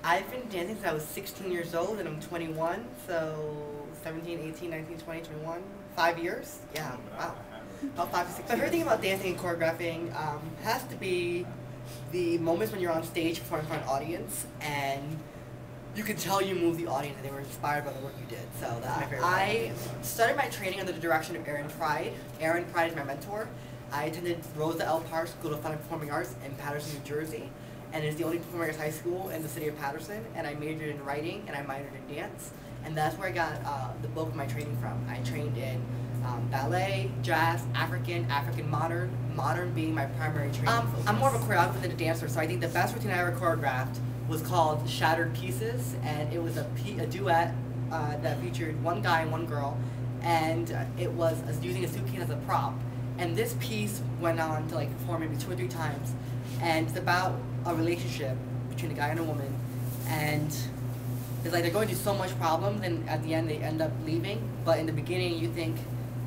I've been dancing since I was 16 years old, and I'm 21, so 17, 18, 19, 20, 21, 5 years? Yeah, wow. About 5 to 6 years. My favorite thing about dancing and choreographing has to be the moments when you're on stage performing for an audience, and you can tell you move the audience and they were inspired by the work you did. So that's my favorite part. I started my training under the direction of Aaron Pride. Aaron Pride is my mentor. I attended Rhodes Park School of Fine and Performing Arts in Paterson, New Jersey, and it's the only performing arts high school in the city of Paterson. And I majored in writing and I minored in dance, and that's where I got the bulk of my training from. I trained in ballet, jazz, African modern being my primary training focus. I'm more of a choreographer than a dancer, so I think the best routine I ever choreographed was called Shattered Pieces, and it was a duet that featured one guy and one girl, and it was using a suitcase as a prop. And this piece went on to like perform maybe 2 or 3 times, and it's about a relationship between a guy and a woman, and it's like they're going through so much problems, and at the end they end up leaving. But in the beginning, you think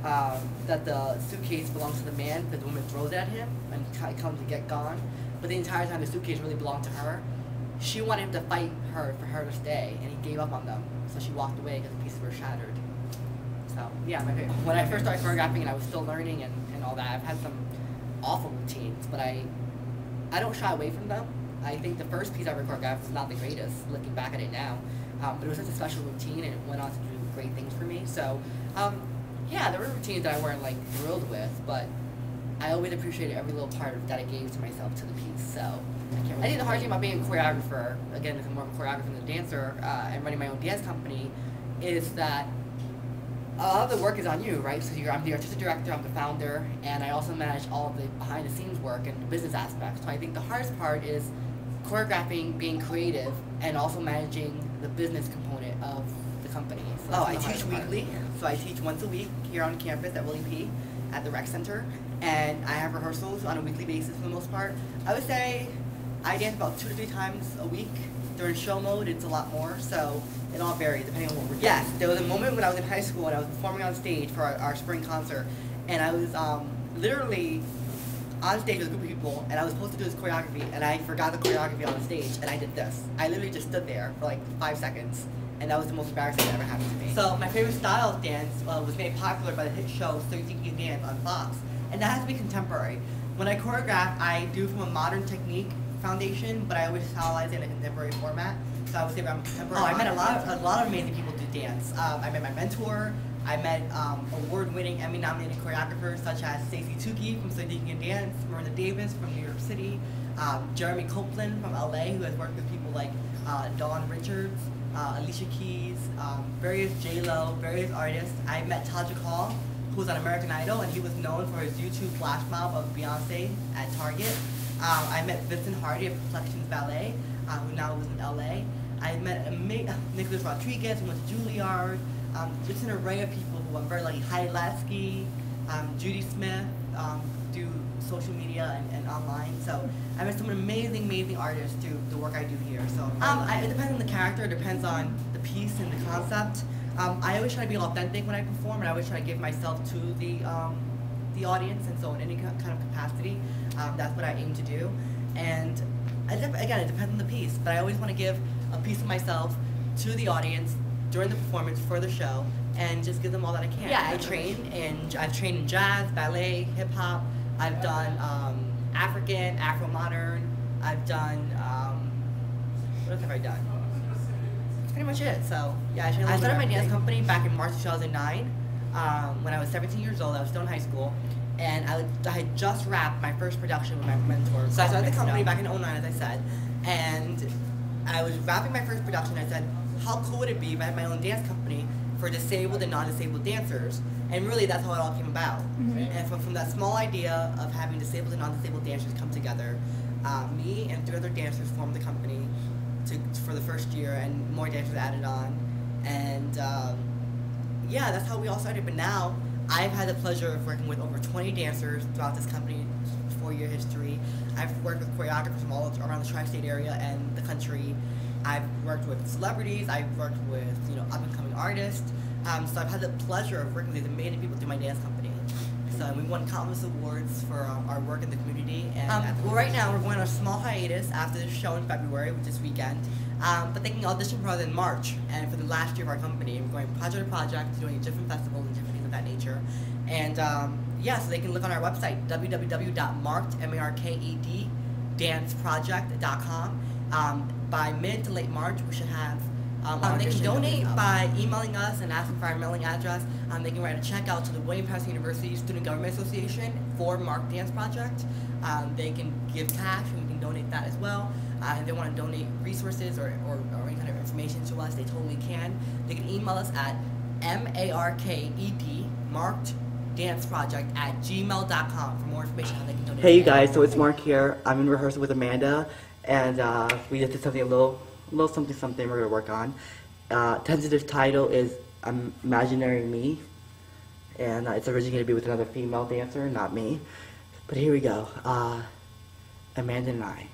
that the suitcase belongs to the man because the woman throws it at him and it comes to get gone. But the entire time, the suitcase really belonged to her. She wanted him to fight her for her to stay, and he gave up on them. So she walked away because the pieces were shattered. So yeah, when I first started choreographing and I was still learning and all that, I've had some awful routines, but I don't shy away from them. I think the first piece I ever choreographed was not the greatest, looking back at it now, but it was such a special routine and it went on to do great things for me. So yeah, there were routines that I weren't like thrilled with, but I always appreciated every little part that I gave to myself to the piece. So I think the hard thing about being a choreographer, again, because I'm more of a choreographer than a dancer, and running my own dance company, is that a lot of the work is on you, right? So I'm the artistic director, I'm the founder, and I also manage all of the behind-the-scenes work and the business aspects. So I think the hardest part is choreographing, being creative, and also managing the business component of the company. So I teach weekly, so I teach once a week here on campus at Willie P. at the rec center, and I have rehearsals on a weekly basis for the most part. I would say I dance about 2 to 3 times a week. During show mode, it's a lot more, so it all varies depending on what we're doing. Yes, there was a moment when I was in high school and I was performing on stage for our spring concert, and I was literally on stage with a group of people, and I was supposed to do this choreography, and I forgot the choreography on the stage, and I did this. I literally just stood there for like 5 seconds, and that was the most embarrassing that ever happened to me. So my favorite style of dance was made popular by the hit show So You Think You Can Dance on Fox, and that has to be contemporary. When I choreograph, I do from a modern technique foundation, but I always stylize it in a contemporary format. So I would say I'm contemporary. I met a lot of amazing people do dance. I met my mentor. I met award-winning, Emmy-nominated choreographers such as Stacey Tukey from So You Think You Can Dance, Miranda Davis from New York City, Jeremy Copeland from LA, who has worked with people like Dawn Richards, Alicia Keys, various J-Lo, various artists. I met Taja Hall, who was on American Idol, and he was known for his YouTube flash mob of Beyonce at Target. I met Vincent Hardy of Complexions Ballet, who now lives in LA. I met Nicholas Rodriguez, who went to Juilliard. Just an array of people who I'm very lucky. Heidi Lasky, Judy Smith, do social media and online. So I met some amazing artists do the work I do here. So it depends on the character, it depends on the piece and the concept. I always try to be authentic when I perform, and I always try to give myself to the audience, and so in any kind of capacity, that's what I aim to do. And again, it depends on the piece, but I always want to give a piece of myself to the audience during the performance for the show, and just give them all that I can. Yeah, I've trained in jazz, ballet, hip hop. I've done African, Afro modern. I've done what else have I done? That's pretty much it. So yeah, I started my dance company back in March 2009 when I was 17 years old. I was still in high school, and I had just wrapped my first production with my mentor. So I started the company back in 2009, as I said, and I was wrapping my first production. I said, how cool would it be if I had my own dance company for disabled and non-disabled dancers? And really, that's how it all came about. Mm-hmm. And from that small idea of having disabled and non-disabled dancers come together, me and 3 other dancers formed the company for the first year, and more dancers added on. And yeah, that's how we all started. But now, I've had the pleasure of working with over 20 dancers throughout this company's 4-year history. I've worked with choreographers from all around the tri-state area and the country. I've worked with celebrities. I've worked with up-and-coming artists. So I've had the pleasure of working with these amazing people through my dance company. So we won countless awards for our work in the community. And well, right now we're going on a small hiatus after the show in February, which is this weekend. But they can audition for us in March, and for the last year of our company, we're going project to project, doing different festivals and different things of that nature. And yeah, so they can look on our website, www.markeddanceproject.com. By mid to late March, we should have. They can donate by emailing us and asking for our mailing address. They can write a check out to the William Preston University Student Government Association for Marked Dance Project. They can give cash, and we can donate that as well. If they want to donate resources or any kind of information to us, they totally can. They can email us at markeddanceproject@gmail.com for more information on how they can donate. Hey you guys, so it's Mark here. I'm in rehearsal with Amanda, and we just did something a little something we're gonna work on. Tentative title is Imaginary Me, and it's originally gonna be with another female dancer, not me. But here we go. Amanda and I.